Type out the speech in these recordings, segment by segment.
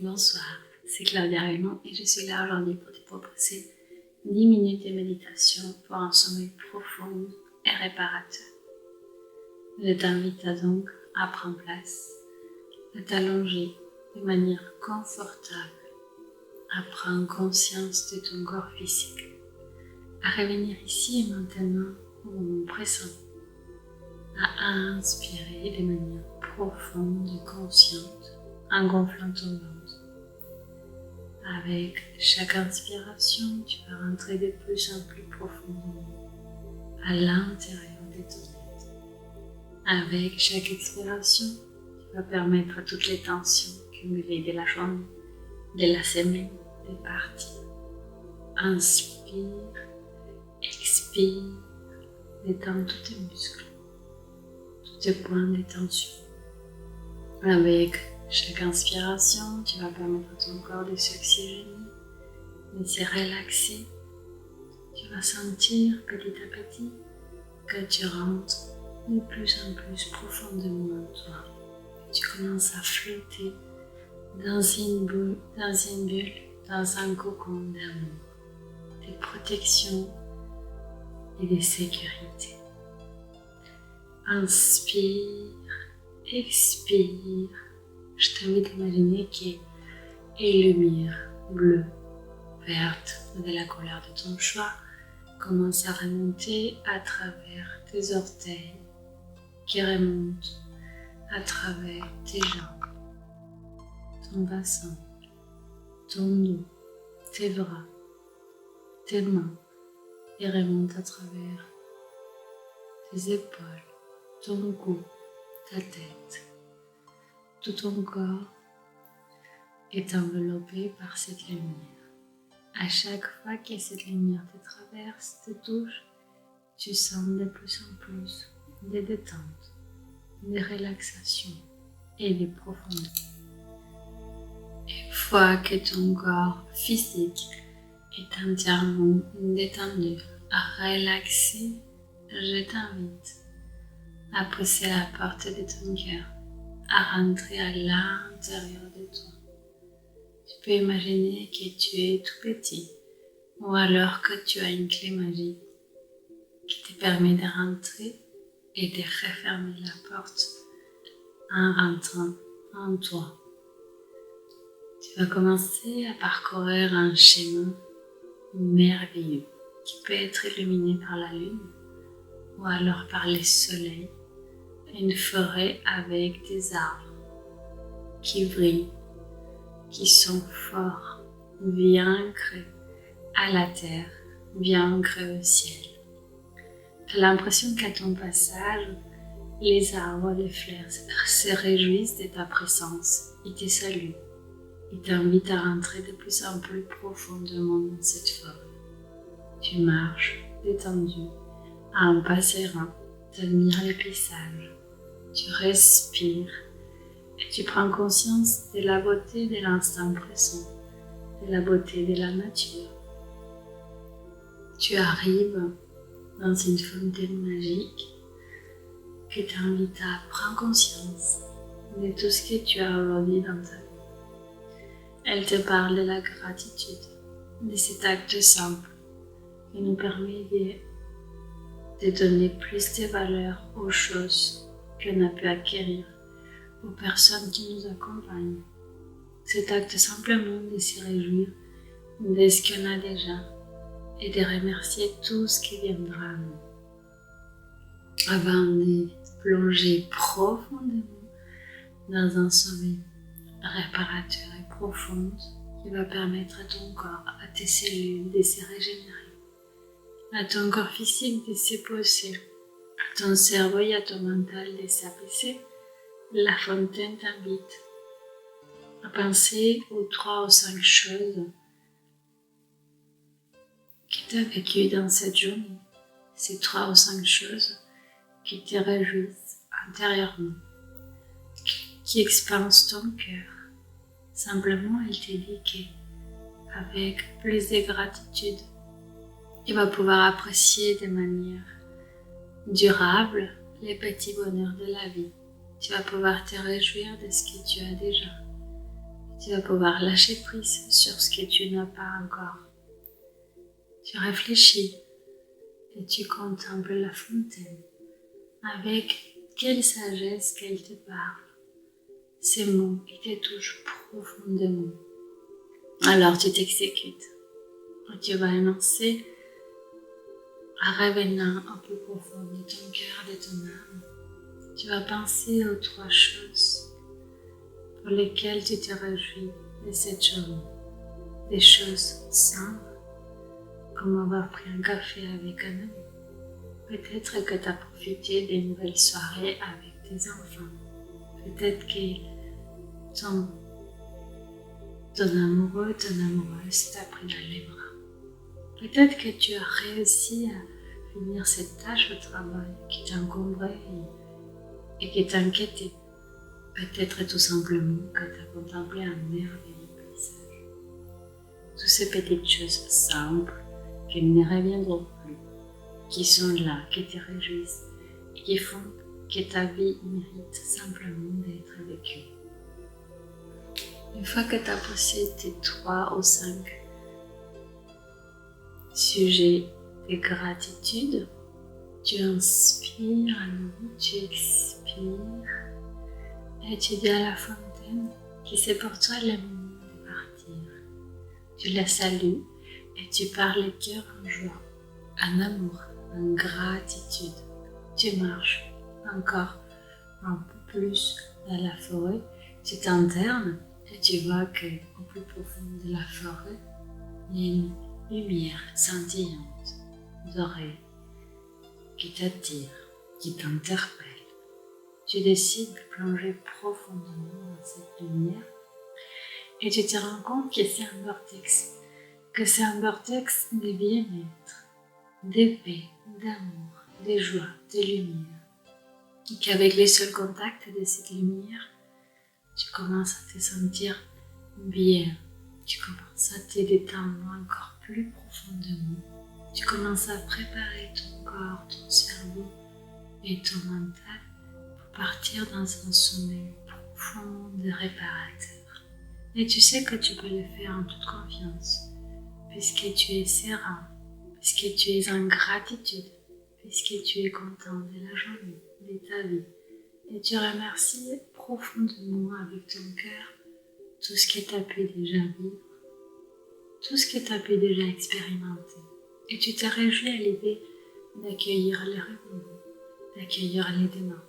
Bonsoir, c'est Claudia Raymond et je suis là aujourd'hui pour te proposer 10 minutes de méditation pour un sommeil profond et réparateur. Je t'invite donc à prendre place, à t'allonger de manière confortable, à prendre conscience de ton corps physique, à revenir ici et maintenant au moment présent, à inspirer de manière profonde et consciente en gonflant ton ventre. Avec chaque inspiration, tu vas rentrer de plus en plus profondément à l'intérieur de ton être. Avec chaque expiration, tu vas permettre à toutes les tensions cumulées de la journée, de la semaine, de partir. Inspire, expire, détends tous tes muscles, tous tes points de tension. Avec chaque inspiration, tu vas permettre à ton corps de s'oxygéner, de se relaxer. Tu vas sentir petit à petit que tu rentres de plus en plus profondément en toi. Tu commences à flotter dans une bulle, dans un cocon d'amour, de protection et de sécurité. Inspire, expire. Je t'invite à imaginer que les lumières bleues, vertes ou de la couleur de ton choix commencent à remonter à travers tes orteils, qui remontent à travers tes jambes, ton bassin, ton dos, tes bras, tes mains, et remontent à travers tes épaules, ton cou, ta tête. Tout ton corps est enveloppé par cette lumière. À chaque fois que cette lumière te traverse, te touche, tu sens de plus en plus de détente, de relaxation et de profondeur. Une fois que ton corps physique est entièrement détendu, à relaxer, je t'invite à pousser la porte de ton cœur, à rentrer à l'intérieur de toi. Tu peux imaginer que tu es tout petit ou alors que tu as une clé magique qui te permet de rentrer et de refermer la porte en rentrant en toi. Tu vas commencer à parcourir un chemin merveilleux qui peut être illuminé par la lune ou alors par le soleil. Une forêt avec des arbres qui brillent, qui sont forts, bien ancrés à la terre, bien ancrés au ciel. Tu as l'impression qu'à ton passage, les arbres, les fleurs se réjouissent de ta présence. Ils te saluent. Ils t'invitent à rentrer de plus en plus profondément dans cette forêt. Tu marches détendu, à un pas serein, tu admires les paysages. Tu respires et tu prends conscience de la beauté de l'instant présent, de la beauté de la nature. Tu arrives dans une fontaine magique qui t'invite à prendre conscience de tout ce que tu as aujourd'hui dans ta vie. Elle te parle de la gratitude, de cet acte simple qui nous permet de donner plus de valeur aux choses qu'on a pu acquérir, aux personnes qui nous accompagnent. Cet acte simplement de se réjouir de ce qu'on a déjà et de remercier tout ce qui viendra à nous. Avant de plonger profondément dans un sommeil réparateur et profond qui va permettre à ton corps, à tes cellules de se régénérer, à ton corps physique de se poser, à ton cerveau et à ton mental de s'apaiser, la fontaine t'invite à penser aux 3 ou 5 choses que tu as vécues dans cette journée. Ces 3 ou 5 choses qui te réjouissent intérieurement, qui expansent ton cœur. Simplement, il te dit qu'avec plus de gratitude, tu vas pouvoir apprécier de manière durable les petits bonheurs de la vie. Tu vas pouvoir te réjouir de ce que tu as déjà. Tu vas pouvoir lâcher prise sur ce que tu n'as pas encore. Tu réfléchis et tu contemples la fontaine. Avec quelle sagesse qu'elle te parle. Ces mots qui te touchent profondément. Alors tu t'exécutes. Et tu vas énoncer en revenant un peu profond de ton cœur, de ton âme. Tu vas penser aux 3 choses pour lesquelles tu te réjouis de cette journée. Des choses simples, comme avoir pris un café avec un ami. Peut-être que tu as profité d'une belle soirée avec tes enfants. Peut-être que ton amoureux, ton amoureuse t'a pris dans les bras. Peut-être que tu as réussi à finir cette tâche au travail qui t'encombrait et qui t'inquiétait. Peut-être tout simplement que tu as contemplé un merveilleux paysage. Toutes ces petites choses simples qui ne reviendront plus, qui sont là, qui te réjouissent et qui font que ta vie mérite simplement d'être vécue. Une fois que tu as posé tes 3 ou 5 sujets de gratitude, tu inspires à nouveau, tu expires et tu dis à la fontaine que c'est pour toi le moment de partir. Tu la salues et tu pars le cœur en joie, en amour, en gratitude. Tu marches encore un peu plus dans la forêt, tu t'internes et tu vois qu'au plus profond de la forêt, il y a une lumière scintillante, dorée, qui t'attire, qui t'interpelle. Tu décides de plonger profondément dans cette lumière et tu te rends compte que c'est un vortex de bien-être, de paix, d'amour, de joie, de lumière. Et qu'avec les seuls contacts de cette lumière, tu commences à te sentir bien. Tu commences à te détendre encore plus profondément. Tu commences à préparer ton corps, ton cerveau et ton mental pour partir dans un sommeil profond de réparateur. Et tu sais que tu peux le faire en toute confiance, puisque tu es serein, puisque tu es en gratitude, puisque tu es content de la journée, de ta vie. Et tu remercies profondément avec ton cœur tout ce que tu as pu déjà vivre, tout ce que tu as pu déjà expérimenter. Et tu te réjouis à l'idée d'accueillir les renouveaux, d'accueillir les demain.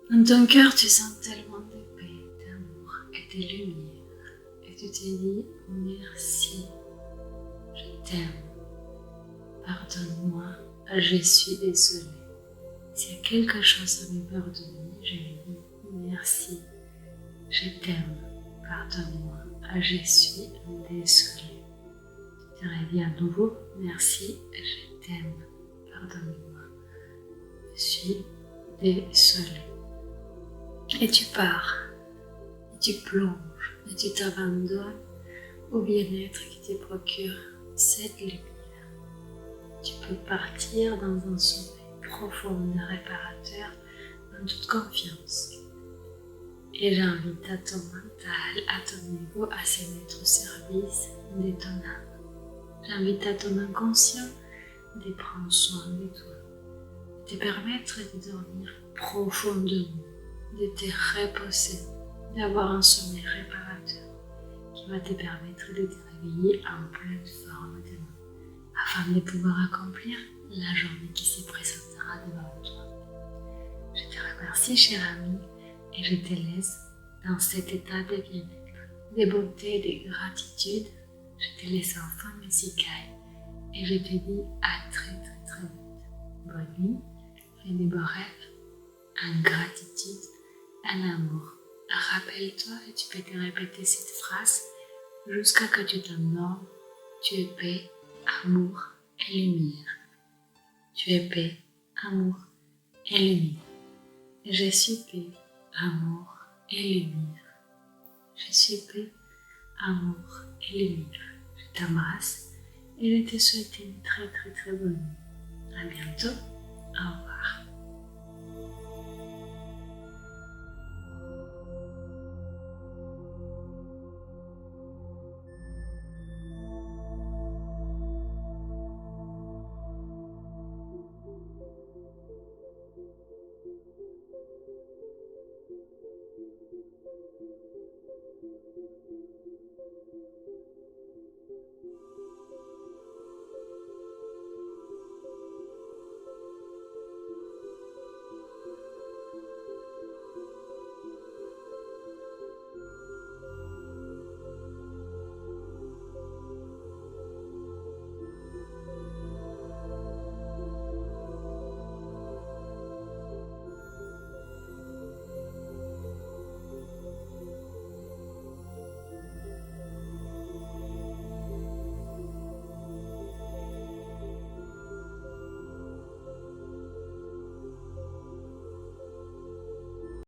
Dans ton cœur, tu sens tellement de paix, d'amour et de lumière. Et tu te dis merci, je t'aime, pardonne-moi, je suis désolée. S'il y a quelque chose à me pardonner, je lui dis merci, je t'aime, pardonne-moi, je suis désolée. Je te redis à nouveau merci, je t'aime, pardonne-moi, je suis désolée. Et tu pars, et tu plonges, et tu t'abandonnes au bien-être qui te procure cette lumière. Tu peux partir dans un sommeil profond de réparateur en toute confiance. Et j'invite à ton mental, à ton ego à se mettre au service de ton âme. J'invite à ton inconscient de prendre soin de toi, de te permettre de dormir profondément, de te reposer, d'avoir un sommeil réparateur qui va te permettre de te réveiller en pleine forme demain, afin de pouvoir accomplir la journée qui se présentera devant toi. Je te remercie, cher ami, et je te laisse dans cet état de bien-être, de beauté, de gratitude. Je te laisse en fond musical et je te dis à très vite. Bonne nuit, fais des beaux rêves, en gratitude, en amour. Rappelle-toi et tu peux te répéter cette phrase jusqu'à ce que tu t'endormes. Tu es paix, amour et lumière. Tu es paix, amour et lumière. Je suis paix, amour et lumière. Je suis paix, amour et lumière. Je t'embrasse et je te souhaite une très bonne nuit. À bientôt. Au revoir.